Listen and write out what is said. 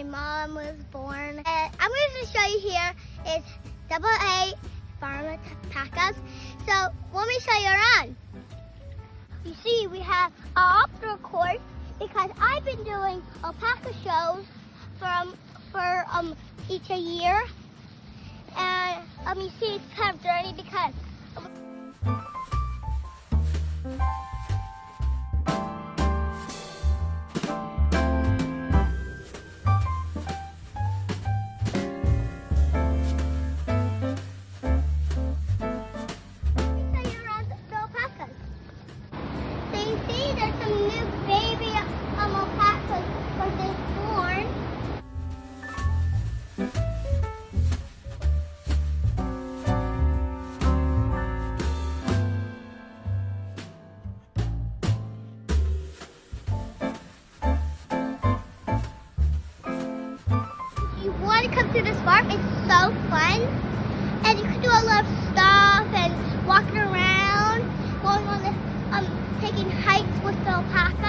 my mom was born. And I'm going to show you here is AA farm alpacas. So let me show you around. You see, we have our outdoor course because I've been doing alpaca shows for each a year. And you see it's kind of dirty because there's some new baby alpacas when they're born. If you want to come to this farm, it's so fun. And you can do a lot of stuff and walking around, going on the taking hikes with the alpaca.